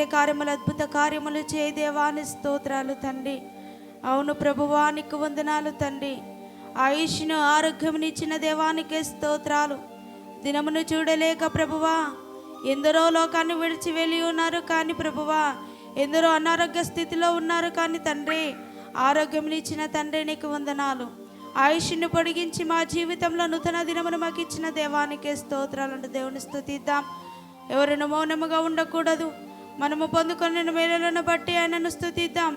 ఆశ్చర్య కార్యములు అద్భుత కార్యములు చేయ దేవాని స్తోత్రాలు తండ్రి. అవును ప్రభువానికి వందనాలు తండ్రి. ఆయుష్ను ఆరోగ్యమునిచ్చిన దేవానికే స్తోత్రాలు. దినమును చూడలేక ప్రభువా ఎందరో లోకాన్ని విడిచి వెళ్ళి ఉన్నారు కానీ ప్రభువా ఎందరో అనారోగ్య స్థితిలో ఉన్నారు కానీ తండ్రి ఆరోగ్యమునిచ్చిన తండ్రి నీకు వందనాలు. ఆయుష్ను పొడిగించి మా జీవితంలో నూతన దినమును మాకు ఇచ్చిన దేవానికే స్తోత్రాలు అంటూ దేవుని స్తుతిద్దాం. ఎవరిని మౌనముగా ఉండకూడదు. మనము పొందుకున్న మేలులను బట్టి ఆయనను స్తుతిద్దాం.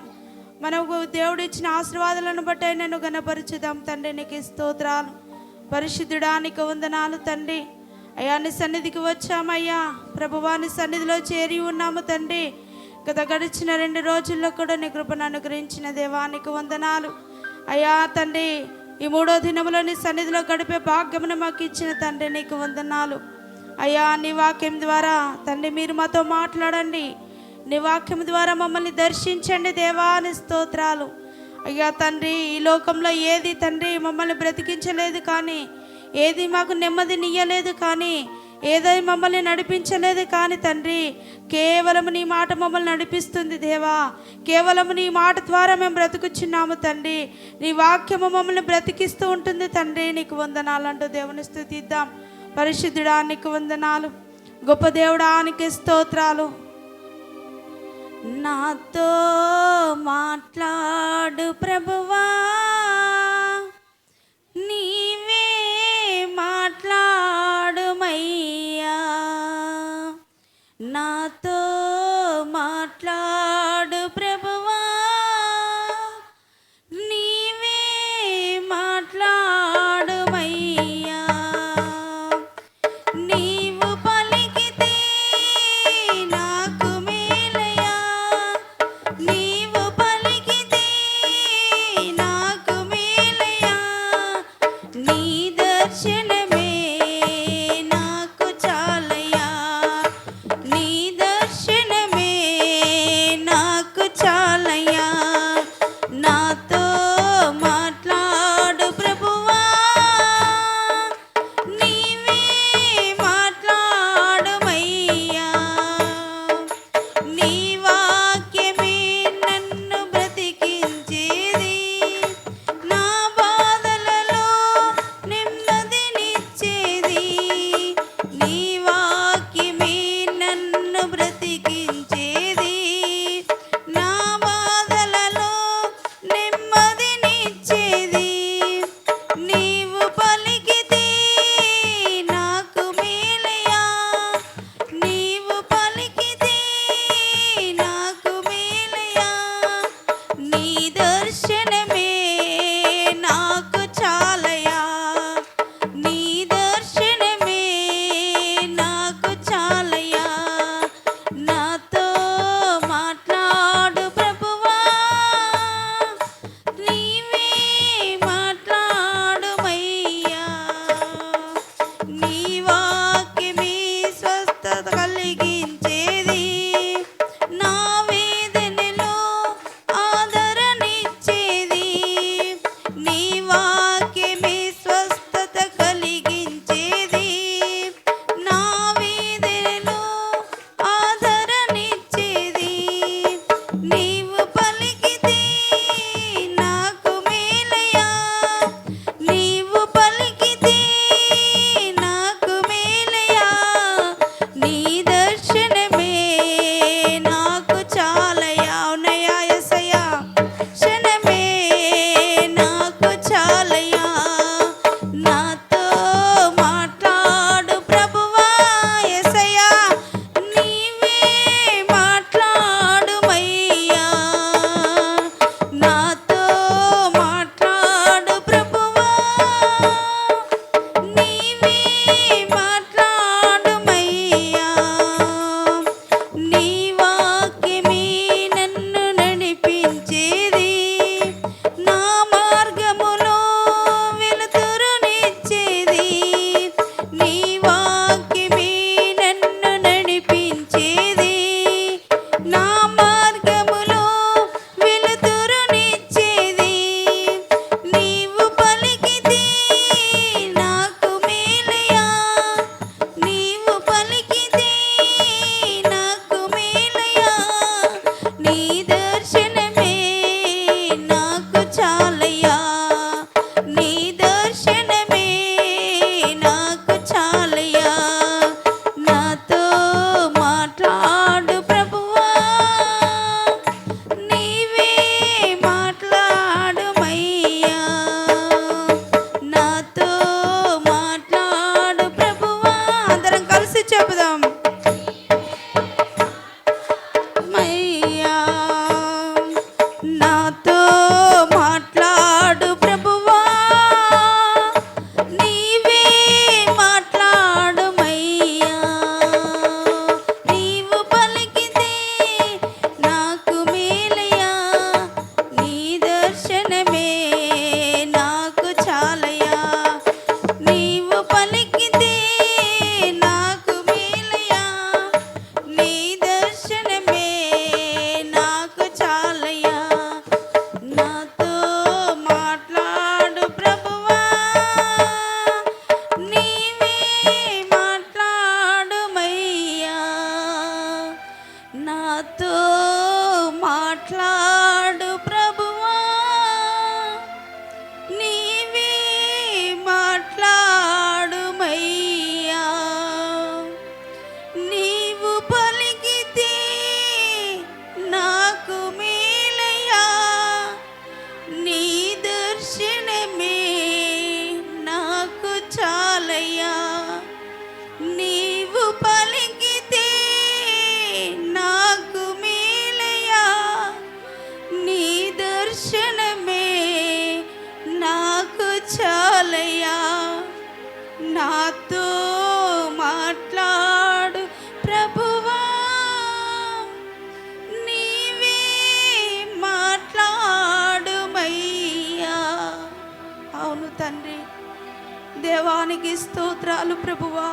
మనకు దేవుడు ఇచ్చిన ఆశీర్వాదాలను బట్టి ఆయనను గణపరుచుదాం. తండ్రి నీకు స్తోత్రాలు. పరిశుద్ధుడానికి వందనాలు తండ్రి. అయ్యా నీ సన్నిధికి వచ్చామయ్యా ప్రభువా, నీ సన్నిధిలో చేరి ఉన్నాము తండ్రి. గడిచిన 2 రోజుల్లో కూడా నీ కృపను అనుగ్రహించిన దేవానికి వందనాలు అయ్యా తండ్రి. ఈ 3వ దినములో నీ సన్నిధిలో గడిపే భాగ్యమును మాకు ఇచ్చిన తండ్రి నీకు వందనాలు అయ్యా. నీ వాక్యం ద్వారా తండ్రి మీరు మాతో మాట్లాడండి. నీ వాక్యం ద్వారా మమ్మల్ని దర్శించండి దేవాని స్తోత్రాలు అయ్యా తండ్రి. ఈ లోకంలో ఏది తండ్రి మమ్మల్ని బ్రతికించలేదు కానీ, ఏది మాకు నెమ్మదినియ్యలేదు కానీ, ఏదై మమ్మల్ని నడిపించలేదు కానీ తండ్రి కేవలం నీ మాట మమ్మల్ని నడిపిస్తుంది దేవా. కేవలం నీ మాట ద్వారా మేము బ్రతుకుచున్నాము తండ్రి. నీ వాక్యము మమ్మల్ని బ్రతికిస్తూ ఉంటుంది తండ్రి నీకు వందనాలు అంటూ దేవుని స్తుతిద్దాం. పరిశుద్ధుడానికి వందనాలు. గొప్ప దేవుడానికి స్తోత్రాలు. నాతో మాట్లాడు ప్రభువా, నీవే మాట్లాడుమయ్యా. నాతో మాట్లాడు ప్రభువా, నీవే మాట్లాడుమయ్యా. నీవు పలికితే నాకు మేలయ్యా, నీవు పలికితే నాకు మేలయ్యా. నీ దర్శనమే నాకు చాలయ్యా, నీ దర్శనమే నాతో మాట్లాడు ప్రభువా, నీవే మాట్లాడుమయ్యా. నీవు పలికితే నాకు మేలయ్యా, నీ దర్శనమే నాకు చాలయ్యా. నీవు పలికితే నాకు మేలయ్యా, నీ దర్శనమే నాకు చాలయ్యా. నాతో మాట్లాడు ప్రభువా, నీవే మాట్లాడుమయ్యా. అవును తండ్రి, దేవానికి స్తోత్రాలు ప్రభువా.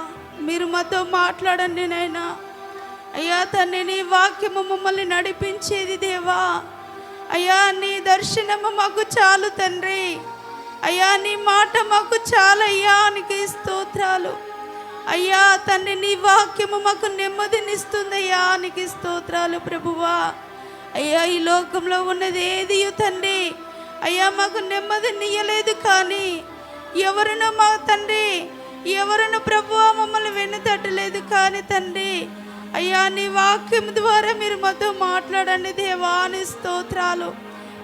మీరు మాతో మాట్లాడండి నైనా. అయ్యా తండ్రి, నీ వాక్యము మమ్మల్ని నడిపించేది దేవా. అయ్యా నీ దర్శనము మాకు చాలు తండ్రి. అయ్యా నీ మాట మాకు చాలయ్యా, నీకు స్తోత్రాలు. అయ్యా తండ్రి, నీ వాక్యము మాకు నెమ్మదినిస్తుందయ్యా, నీకు స్తోత్రాలు ప్రభువా. అయ్యా ఈ లోకంలో ఉన్నది ఏది తండ్రి అయ్యా మాకు నెమ్మదినియ్యలేదు, కానీ ఎవరును మా తండ్రి, ఎవరును ప్రభువా మమ్మల్ని వెన్నుతట్టలేదు. కానీ తండ్రి అయ్యా నీ వాక్యం ద్వారా మీరు మాతో మాట్లాడండి దేవా, నీ స్తోత్రాలు.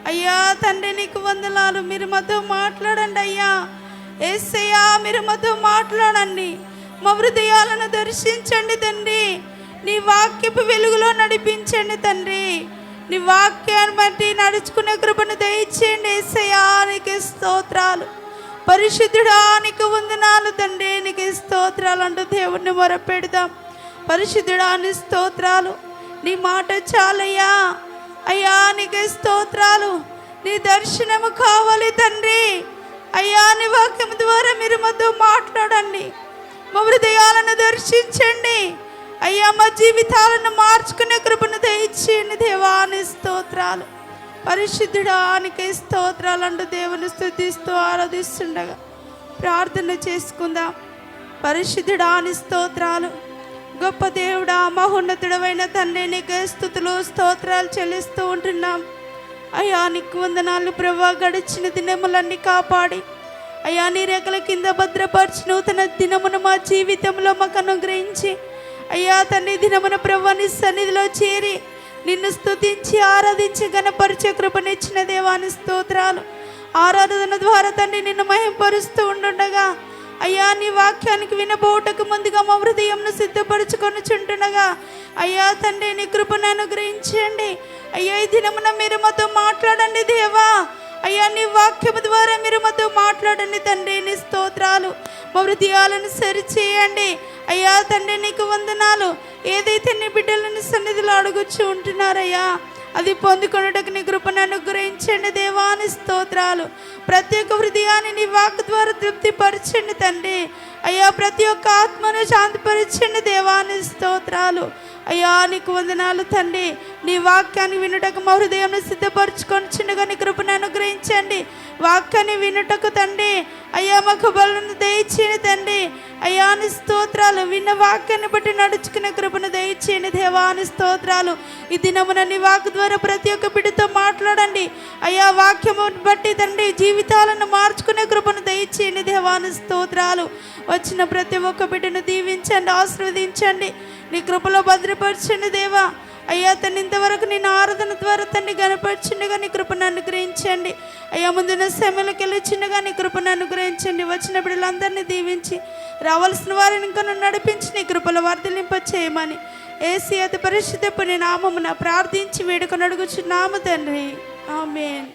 అయ్యా తండ్రి నీకు వందనాలు. మీరు మాతో మాట్లాడండి అయ్యా. యేసయ్యా మీరు మాతో మాట్లాడండి, మా హృదయాలను దర్శించండి తండ్రి. నీ వాక్యపు వెలుగులో నడిపించండి తండ్రి. నీ వాక్యాన్ని బట్టి నడుచుకునే కృపను దయచేయండి యేసయ్యా, నీకు స్తోత్రాలు. పరిశుద్ధుడా నీకు వందనాలు తండ్రి, నీకు స్తోత్రాలు అంటూ దేవుణ్ణి మొరపెడదాం. పరిశుద్ధుడా నీ స్తోత్రాలు, నీ మాట చాలయ్యా. అయ్యా నీకు స్తోత్రాలు. నీ దర్శనము కావాలి తండ్రి. అయ్యా నీ వాక్యం ద్వారా మీరు మాతో మాట్లాడండి, మా హృదయాలను దర్శించండి. అయ్యా మా జీవితాలను మార్చుకునే కృపను దయచేయండి దేవా, నీ స్తోత్రాలు. పరిశుద్ధుడా నీకు స్తోత్రాలు అంటూ దేవుని స్తుతిస్తూ ఆరాధిస్తుండగా ప్రార్థన చేసుకుందాం. పరిశుద్ధుడా నీ స్తోత్రాలు. గొప్ప దేవుడా మహోన్నతుడమైన తండ్రి, నీకే స్తుతులు స్తోత్రాలు చెల్లిస్తూ ఉంటున్నాం. అయ్యా నీకు వందనాలు ప్రభువా. గడిచిన దినములన్నీ కాపాడి అయ్యా నీ రెక్కల కింద భద్రపరిచి నూతన దినమును మా జీవితంలో మాకు అనుగ్రహించి అయ్యా తండ్రి దినమున ప్రభువా నీ సన్నిధిలో చేరి నిన్ను స్తుతించి ఆరాధించి ఘనపరిచే కృపనిచ్చిన దేవాని స్తోత్రాలు. ఆరాధన ద్వారా తండ్రి నిన్ను మహింపరుస్తూ ఉండుండగా అయ్యా నీ వాక్యానికి వినబోటకు ముందుగా మా హృదయంను సిద్ధపరచుకొని చుంటుండగా అయ్యా తండ్రి నీ కృపను అనుగ్రహించండి. అయ్యా ఈ దినమున మీరు మాతో మాట్లాడండి దేవా. అయ్యా నీ వాక్యము ద్వారా మీరు మాతో మాట్లాడండి తండ్రి, నీ స్తోత్రాలు. మా హృదయాలను సరిచేయండి అయ్యా తండ్రి, నీకు వందనాలు. ఏదైతే నీ బిడ్డలని సన్నిధిలో అడుగుచూ ఉంటున్నారయ్యా అది పొందుకొనుటకు నీ కృపను అనుగ్రహించండి దేవాని స్తోత్రాలు. ప్రతి ఒక్క హృదయాన్ని నీ వాక్ ద్వారా తృప్తిపరచండి తండ్రి. అయ్యా ప్రతి ఒక్క ఆత్మను శాంతిపరచండి దేవాని స్తోత్రాలు. అయ్యా నీకు వందనాలు తండ్రి. నీ వాక్యాన్ని వినుటకు మా హృదయాన్ని సిద్ధపరచుకొని చిన్నగా నీ కృపను అనుగ్రహించండి. వాక్యాన్ని వినుటకు తండ్రి అయ్యా మాకు బలను దయచేయండి తండ్రి. అయ్యా నీ స్తోత్రాలు. విన్న వాక్యాన్ని బట్టి నడుచుకునే కృపను దయచేయండి దేవాని స్తోత్రాలు. ఈ దినమున నీ వాక్ ద్వారా ప్రతి ఒక్క బిడ్డతో మాట్లాడండి అయ్యా. వాక్యము బట్టి తండ్రి జీవితాలను మార్చుకునే కృపను దయచేయండి దేవాని స్తోత్రాలు. వచ్చిన ప్రతి ఒక్క బిడ్డను దీవించండి, ఆశీర్వదించండి, నీ కృపలో భద్రపరచండి దేవా. అయ్యా తను ఇంతవరకు నేను ఆరాధన ద్వారా తండ్రి గనపరిచిండగా నీ కృపను అనుగ్రహించండి. అయ్యా ముందున్న సమయంలోకి వెళ్ళి చిన్నగా నీ కృపను అనుగ్రహించండి. వచ్చిన బిడ్డలందరినీ దీవించి రావాల్సిన వారిని ఇంకా నడిపించి నీ కృపలో వర్ధలింప చేయమని యేసు అతి పరిశుద్ధ నామమున ప్రార్థించి వేడుకొని అడుగుచున్నాము తండ్రి. ఆమేన్.